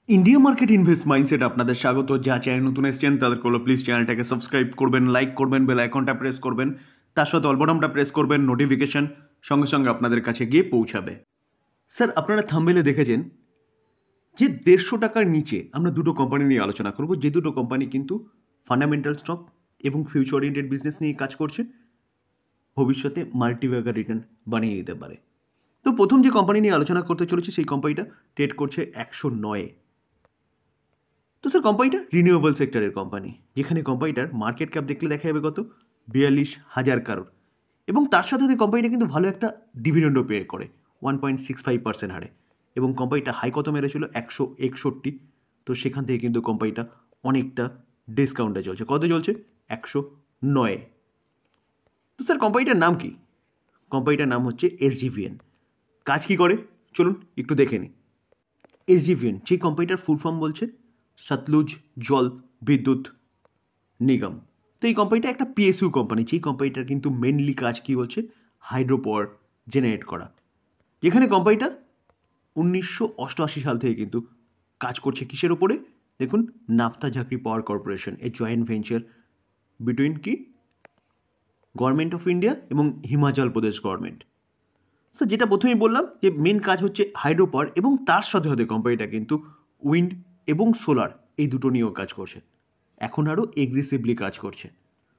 India market invest mindset আপনাদের স্বাগত। যা চ্যানেল নতুন এসেছেন তাদেরকে হলো প্লিজ চ্যানেলটাকে সাবস্ক্রাইব করবেন, লাইক করবেন, বেল আইকনটা প্রেস করবেন, তার সাথে অল বাটনটা প্রেস করবেন, নোটিফিকেশন সঙ্গে সঙ্গে আপনাদের কাছে গিয়ে পৌঁছাবে। স্যার, আপনারা থাম্বনেলে দেখেছেন যে 150 টাকার নিচে আমরা দুটো কোম্পানি নিয়ে আলোচনা করব, যে দুটো কোম্পানি কিন্তু ফান্ডামেন্টাল স্টক এবং ফিউচার ওরিয়েন্টেড বিজনেস নিয়ে কাজ করছে, ভবিষ্যতে মাল্টিব্যাগার রিটার্ন বানিয়ে দিতে পারে। তো প্রথম যে কোম্পানি নিয়ে আলোচনা করতে চলেছে সেই কোম্পানিটা ট্রেড করছে 109-এ। তো স্যার, কোম্পানিটা রিনিউয়েবল সেক্টরের কোম্পানি, যেখানে কোম্পানিটার মার্কেট ক্যাপ দেখলে দেখা যাবে কত 42,000 কারোর, এবং তার সাথে সাথে কোম্পানিটা কিন্তু ভালো একটা ডিভিডেন্ডও পে করে 1.65% হারে, এবং কোম্পানিটা হাই কত মেরেছিল 161। তো সেখান থেকে কিন্তু কোম্পানিটা অনেকটা ডিসকাউন্টে চলছে। কত চলছে? 109-এ। তো স্যার, কোম্পানিটার নাম কি? কোম্পানিটার নাম হচ্ছে এসজিভিএন। কাজ কি করে চলুন একটু দেখে নিই। এসজিভিএন যে কোম্পানিটার ফুল ফর্ম বলছে সতলুজ জল বিদ্যুৎ নিগম। তো এই কোম্পানিটা একটা পিএসইউ কোম্পানি, যেই কোম্পানিটার কিন্তু মেনলি কাজ কী হচ্ছে হাইড্রো পাওয়ার জেনারেট করা, যেখানে কোম্পানিটা 1988 সাল থেকে কিন্তু কাজ করছে কিসের ওপরে? দেখুন, নাফতা ঝাঁকরি পাওয়ার কর্পোরেশন, এ জয়েন্ট ভেঞ্চার বিটুইন কি গভর্নমেন্ট অফ ইন্ডিয়া এবং হিমাচল প্রদেশ গভর্নমেন্ট। স্যার, যেটা প্রথমেই বললাম যে মেন কাজ হচ্ছে হাইড্রো পাওয়ার, এবং তার সাথে সাথে কোম্পানিটা কিন্তু উইন্ড এবং সোলার এই দুটো নিয়েও কাজ করছে, এখন আরও এগ্রেসিভলি কাজ করছে।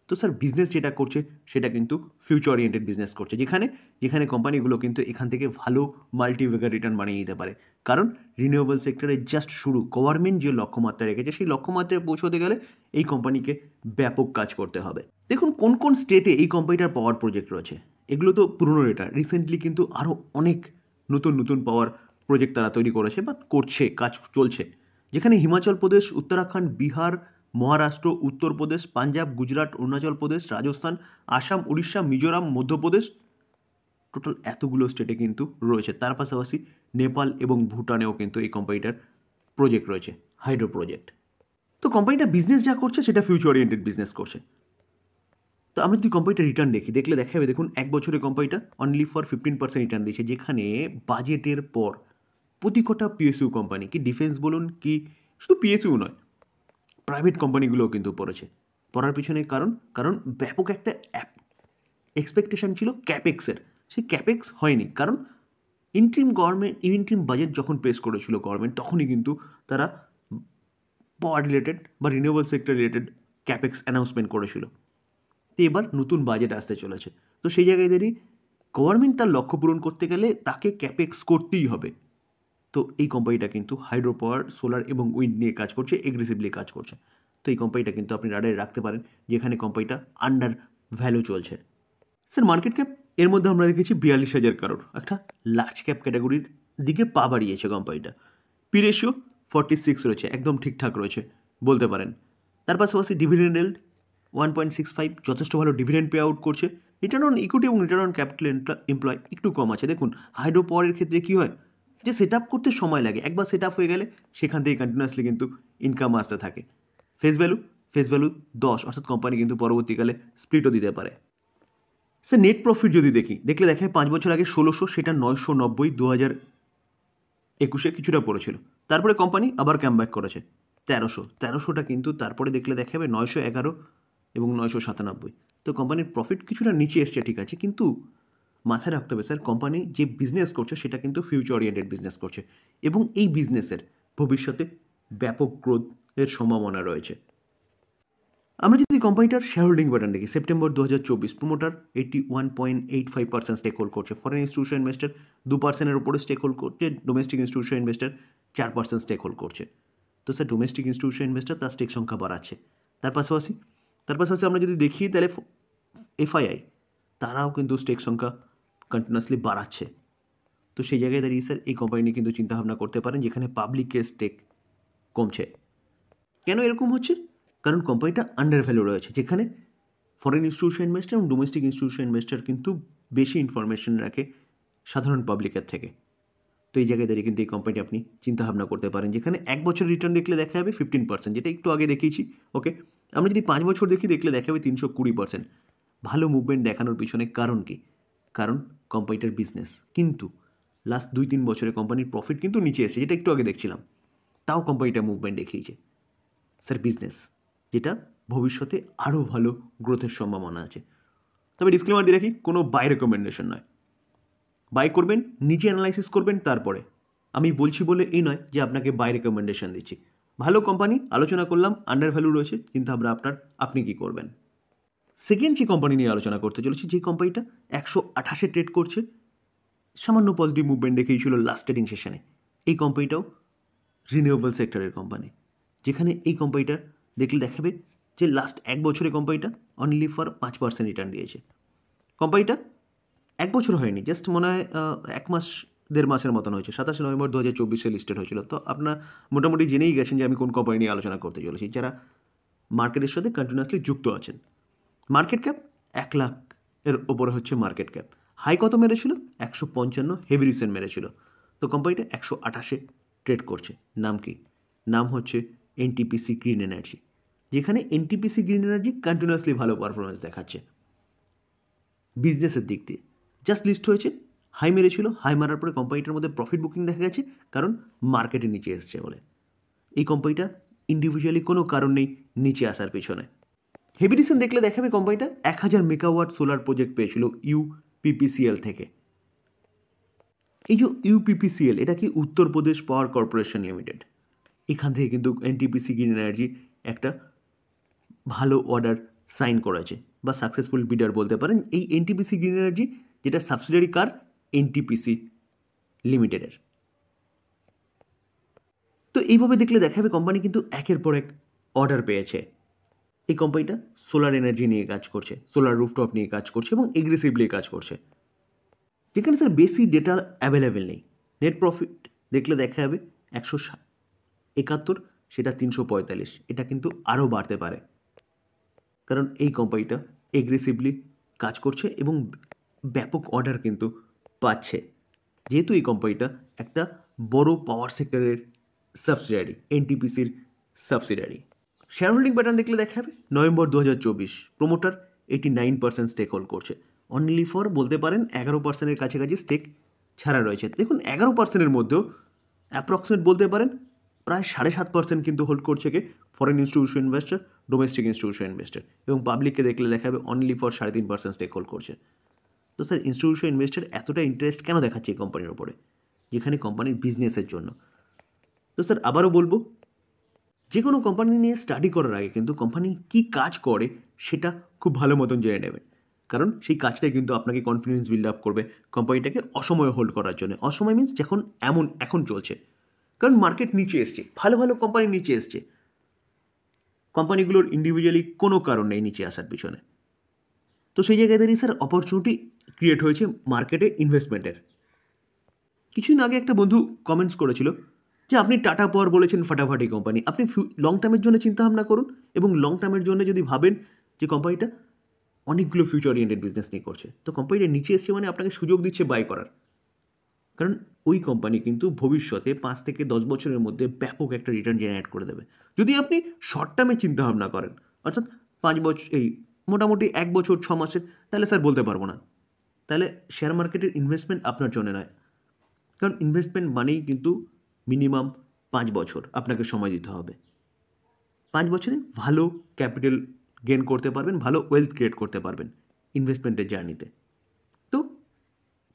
তো স্যার, বিজনেস যেটা করছে সেটা কিন্তু ফিউচার ওরিয়েন্টেড বিজনেস করছে, যেখানে যেখানে কোম্পানিগুলো কিন্তু এখান থেকে ভালো মাল্টিভেগার রিটার্ন বানিয়ে দিতে পারে। কারণ রিনিউয়েবল সেক্টরে জাস্ট শুরু, গভর্নমেন্ট যে লক্ষ্যমাত্রা রেখেছে সেই লক্ষ্যমাত্রায় পৌঁছতে গেলে এই কোম্পানিকে ব্যাপক কাজ করতে হবে। দেখুন কোন কোন স্টেটে এই কোম্পানিটার পাওয়ার প্রজেক্ট রয়েছে। এগুলো তো পুরনো ডেটা, রিসেন্টলি কিন্তু আরও অনেক নতুন নতুন পাওয়ার প্রজেক্ট তারা তৈরি করেছে বা করছে, কাজ চলছে, যেখানে হিমাচল প্রদেশ, উত্তরাখণ্ড, বিহার, মহারাষ্ট্র, উত্তরপ্রদেশ, পাঞ্জাব, গুজরাট, অরুণাচল প্রদেশ, রাজস্থান, আসাম, উড়িষ্যা, মিজোরাম, মধ্যপ্রদেশ, টোটাল এতগুলো স্টেটে কিন্তু রয়েছে। তার পাশাপাশি নেপাল এবং ভুটানেও কিন্তু এই কোম্পানিটার প্রজেক্ট রয়েছে, হাইড্রো প্রজেক্ট। তো কোম্পানিটা বিজনেস যা করছে সেটা ফিউচার ওরিয়েন্টেড বিজনেস করছে। তো আমরা যদি কোম্পানিটা রিটার্ন দেখলে দেখা যাবে, দেখুন এক বছরে কোম্পানিটা অনলি ফর 15% রিটার্ন দিয়েছে, যেখানে বাজেটের পর প্রতি কটা পিএসইউ কোম্পানি, কি ডিফেন্স বলুন কি শুধু পিএসইউ নয়, প্রাইভেট কোম্পানিগুলোও কিন্তু পড়ার পিছনে কারণ কারণ ব্যাপক একটা এক্সপেকটেশন ছিল ক্যাপেক্সের, সেই ক্যাপেক্স হয়নি। কারণ ইন্ট্রিম বাজেট যখন পেশ করেছিল গভর্নমেন্ট, তখনই কিন্তু তারা পাওয়ার রিলেটেড বা renewable sector related capex announcement করেছিল। তো এবার নতুন বাজেট আসতে চলেছে, তো সেই জায়গায় দাঁড়িয়ে গভর্নমেন্ট তার লক্ষ্য পূরণ করতে গেলে তাকে ক্যাপেক্স করতেই হবে। তো এই কোম্পানিটা কিন্তু হাইড্রো পাওয়ার, সোলার এবং উইন্ড নিয়ে কাজ করছে, এগ্রেসিভলি কাজ করছে। তো এই কোম্পানিটা কিন্তু আপনি রাডারে রাখতে পারেন, যেখানে কোম্পানিটা আন্ডার ভ্যালু চলছে। স্যার, মার্কেট ক্যাপ এর মধ্যে আমরা দেখেছি 42,000 কারোর, একটা লার্জ ক্যাপ ক্যাটাগরির দিকে পা বাড়িয়েছে কোম্পানিটা। পি রেশিও 46 রয়েছে, একদম ঠিকঠাক রয়েছে বলতে পারেন। তার পাশাপাশি ডিভিডেন্ড ইল্ড 1.65, যথেষ্ট ভালো ডিভিডেন্ড পে আউট করছে। রিটার্ন অন ইকুইটি এবং রিটার্ন অন ক্যাপিটাল এমপ্লয় একটু কম আছে। দেখুন হাইড্রো পাওয়ারের ক্ষেত্রে কী হয়, যে সেট আপ করতে সময় লাগে, একবার সেট আপ হয়ে গেলে সেখান থেকে কন্টিনিউয়াসলি কিন্তু ইনকাম আসতে থাকে। ফেস ভ্যালু 10, অর্থাৎ কোম্পানি কিন্তু পরবর্তীকালে স্প্লিটও দিতে পারে। স্যার, নেট প্রফিট যদি দেখলে দেখায় 5 বছর আগে 1600, সেটা 990 2021 কিছুটা পড়েছিল। তারপরে কোম্পানি আবার কামব্যাক করেছে 1300টা কিন্তু তারপরে দেখলে দেখা যাবে 911 এবং 997। তো কোম্পানির প্রফিট কিছুটা নিচে এসছে, ঠিক আছে, কিন্তু মাথায় রাখতে হবে স্যার, কোম্পানি যে বিজনেস করছে সেটা কিন্তু ফিউচার ওরিয়েন্টেড বিজনেস করছে, এবং এই বিজনেসের ভবিষ্যতে ব্যাপক গ্রোথের সম্ভাবনা রয়েছে। আমরা যদি কোম্পানিটার শেয়ার হোল্ডিং প্যাটার্ন দেখি, সেপ্টেম্বর 2024 প্রোমোটার 81.85% স্টেক হোল্ড করছে, ফরেন ইনস্টিটিউশন ইনভেস্টার 2%-এর উপরে স্টেক হোল্ড করছে, domestic institution investor 4% stake hold করছে। তো স্যার, ডোমেস্টিক ইনস্টিটিউশন ইনভেস্টার তার স্টেক সংখ্যা বাড়াচ্ছে। তার পাশাপাশি আমরা যদি দেখি তাহলে এফআইআই তারাও কিন্তু স্টেক সংখ্যা কন্টিনিউয়াসলি বাড়াচ্ছে। তো সেই জায়গায় দাঁড়িয়ে স্যার এই কোম্পানি নিয়ে কিন্তু চিন্তাভাবনা করতে পারেন, যেখানে পাবলিকের স্টেক কমছে। কেন এরকম হচ্ছে? কারণ কোম্পানিটা আন্ডার ভ্যালু রয়েছে, যেখানে ফরেন ইনস্টিটিউশন ইনভেস্টার এবং ডোমেস্টিক ইনস্টিটিউশন ইনভেস্টার কিন্তু বেশি ইনফরমেশন রাখে সাধারণ পাবলিকের থেকে। তো এই জায়গায় দাঁড়িয়ে কিন্তু এই কোম্পানি আপনি চিন্তাভাবনা করতে পারেন, যেখানে এক বছর রিটার্ন দেখলে দেখা যাবে 15%, যেটা একটু আগে দেখিয়েছি। ওকে, আমরা যদি 5 বছর দেখলে দেখা যাবে 320%। ভালো মুভমেন্ট দেখানোর পিছনে কারণ কি? কারণ কোম্পানিটার বিজনেস, কিন্তু লাস্ট 2-3 বছরে কোম্পানির প্রফিট কিন্তু নিচে এসেছে, যেটা একটু আগে দেখছিলাম। তাও কোম্পানিটা মুভমেন্ট দেখিয়েছে। স্যার বিজনেস, যেটা ভবিষ্যতে আরও ভালো গ্রোথের সম্ভাবনা আছে। তবে ডিসক্লেমার দিয়ে রাখি, কোনো বাই রেকমেন্ডেশন নয়। বাই করবেন, নিজে অ্যানালাইসিস করবেন, তারপরে। আমি বলছি বলে এই নয় যে আপনাকে বাই রেকমেন্ডেশন দিচ্ছি। ভালো কোম্পানি আলোচনা করলাম, আন্ডার ভ্যালু রয়েছে, চিন্তাভাবনা আপনি কি করবেন। সেকেন্ড যে কোম্পানি নিয়ে আলোচনা করতে চলেছি, যে কোম্পানিটা 128 ট্রেড করছে, সামান্য পজিটিভ মুভমেন্ট দেখিয়েছিল লাস্ট ট্রেডিং সেশনে। এই কোম্পানিটাও রিনিউয়েবল সেক্টরের কোম্পানি, যেখানে এই কোম্পানিটা দেখলে দেখাবে যে লাস্ট 1 বছরে কোম্পানিটা অনলি ফর 5% রিটার্ন দিয়েছে। কোম্পানিটা 1 বছর হয়নি, জাস্ট মনে হয় 1 মাস 1.5 মাসের মতন হয়েছে। 27 নভেম্বর 2024 লিস্টেড হয়েছিল। তো আপনার মোটামুটি জেনেই গেছেন যে আমি কোন কোম্পানি নিয়ে আলোচনা করতে চলেছি, যারা মার্কেটের সাথে কন্টিনিউয়াসলি যুক্ত আছেন। মার্কেট ক্যাপ 1 লাখ এর ওপরে হচ্ছে মার্কেট ক্যাপ। হাই কত মেরেছিল? 155 হেভি রিসেন্ট মেরেছিল। তো কোম্পানিটা 128 ট্রেড করছে। নাম কি? নাম হচ্ছে এনটিপিসি গ্রিন এনার্জি, যেখানে এনটিপিসি গ্রিন এনার্জি কন্টিনিউয়াসলি ভালো পারফরমেন্স দেখাচ্ছে বিজনেসের দিক দিয়ে। জাস্ট লিস্ট হয়েছে, হাই মেরেছিল, হাই মারার পরে কোম্পানিটার মধ্যে প্রফিট বুকিং দেখা গেছে, কারণ মার্কেটে নিচে এসছে বলে। এই কোম্পানিটা ইন্ডিভিজুয়ালি কোনো কারণ নেই নিচে আসার পেছনে। হেভি রিসেন্ট দেখলে দেখাবে কোম্পানিটা 1000 মেগাওয়াট সোলার প্রজেক্ট পেয়েছিল ইউপিপিসিএল থেকে। এই যে ইউপিপিসিএল, এটা কি উত্তরপ্রদেশ পাওয়ার কর্পোরেশন লিমিটেড। এখান থেকে কিন্তু এনটিপিসি গ্রিন এনার্জি একটা ভালো অর্ডার সাইন করেছে, বা সাকসেসফুল বিডার বলতে পারেন। এই এনটিপিসি গ্রিন এনার্জি, যেটা সাবসিডিয়ারি কার এনটিপিসি লিমিটেডের। তো এইভাবে দেখলে দেখাবে কোম্পানি কিন্তু একের পর এক অর্ডার পেয়েছে। এই কোম্পানিটা সোলার এনার্জি নিয়ে কাজ করছে, সোলার রুফটপ নিয়ে কাজ করছে এবং এগ্রেসিভলি কাজ করছে, যেখানে স্যার বেশি ডেটা অ্যাভেলেবেল নেই। নেট প্রফিট দেখলে দেখা যাবে 171, সেটা 345। এটা কিন্তু আরও বাড়তে পারে, কারণ এই কোম্পানিটা এগ্রেসিভলি কাজ করছে এবং ব্যাপক অর্ডার কিন্তু পাচ্ছে, যেহেতু এই কোম্পানিটা একটা বড় পাওয়ার সেক্টরের সাবসিডিয়ারি, এনটিপিসির সাবসিডিয়ারি। শেয়ার হোল্ডিং প্যাটার্ন দেখলে দেখা যাবে নভেম্বর 2024 প্রোমোটার 89% স্টেক হোল্ড করছে। অনলি ফর বলতে পারেন 11%-এর কাছাকাছি স্টেক ছাড়া রয়েছে। দেখুন 11%-এর মধ্যেও অ্যাপ্রক্সিমেট বলতে পারেন প্রায় 7.5% কিন্তু হোল্ড করছে কে foreign institution investor, domestic institution investor, এবং পাবলিককে দেখলে দেখা যাবে অনলি ফর 3.5% স্টেক হোল্ড করছে। তো স্যার ইনস্টিটিউশন ইনভেস্টার এতটা ইন্টারেস্ট কেন দেখাচ্ছে এই কোম্পানির ওপরে, যেখানে কোম্পানির বিজনেসের জন্য? তো স্যার আবারও বলবো, যে কোনো কোম্পানি নিয়ে স্টাডি করার আগে কিন্তু কোম্পানি কী কাজ করে সেটা খুব ভালো মতন জেনে নেবে, কারণ সেই কাজটাই কিন্তু আপনাকে কনফিডেন্স বিল্ড আপ করবে কোম্পানিটাকে অসময়ে হোল্ড করার জন্য। অসময় মিনস যখন এখন চলছে, কারণ মার্কেট নিচে এসছে, ভালো ভালো কোম্পানি নিচে এসছে, কোম্পানিগুলোর ইন্ডিভিজুয়ালি কোনো কারণ নেই নিচে আসার পিছনে। তো সেই জায়গায় দাঁড়িয়ে স্যার অপরচুনিটি ক্রিয়েট হয়েছে মার্কেটে ইনভেস্টমেন্টের। কিছুদিন আগে একটা বন্ধু কমেন্টস করেছিল যে আপনি টাটা পাওয়ার বলেছেন ফাটাফাটি কোম্পানি, আপনি লং টার্মের জন্য চিন্তাভাবনা করুন, এবং লং টার্মের জন্য যদি ভাবেন যে কোম্পানিটা অনেকগুলো ফিউচার ওরিয়েন্টেড বিজনেস নিয়ে করছে, তো কোম্পানিটা নিচে এসছে মানে আপনাকে সুযোগ দিচ্ছে বাই করার, কারণ ওই কোম্পানি কিন্তু ভবিষ্যতে 5 থেকে 10 বছরের মধ্যে ব্যাপক একটা রিটার্ন জেনারেট করে দেবে। যদি আপনি শর্ট টার্মে চিন্তাভাবনা করেন, অর্থাৎ 5 বছর, এই মোটামুটি 1 বছর 6 মাসের, তাহলে স্যার বলতে পারবো না, তাহলে শেয়ার মার্কেটের ইনভেস্টমেন্ট আপনার জন্য নয়। কারণ ইনভেস্টমেন্ট মানেই কিন্তু মিনিমাম 5 বছর আপনাকে সময় দিতে হবে। 5 বছরে ভালো ক্যাপিটাল গেন করতে পারবেন, ভালো ওয়েলথ ক্রিয়েট করতে পারবেন ইনভেস্টমেন্টের জার্নিতে। তো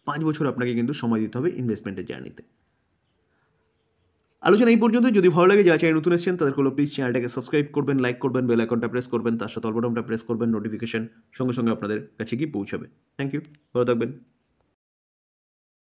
5 বছর আপনাকে কিন্তু সময় দিতে হবে ইনভেস্টমেন্টের জার্নিতে। আলোচনা এই পর্যন্ত। যদি ভালো লাগে, যারা চ্যানেল নতুন এসেছেন তাদের হলো প্লিজ চ্যানেলটাকে সাবস্ক্রাইব করবেন, লাইক করবেন, বেল আইকনটা প্রেস করবেন, তার সাথে অল বাটনটা প্রেস করবেন, নোটিফিকেশন সঙ্গে সঙ্গে আপনাদের কাছে গিয়ে পৌঁছাবে। থ্যাংক ইউ, ভালো থাকবেন।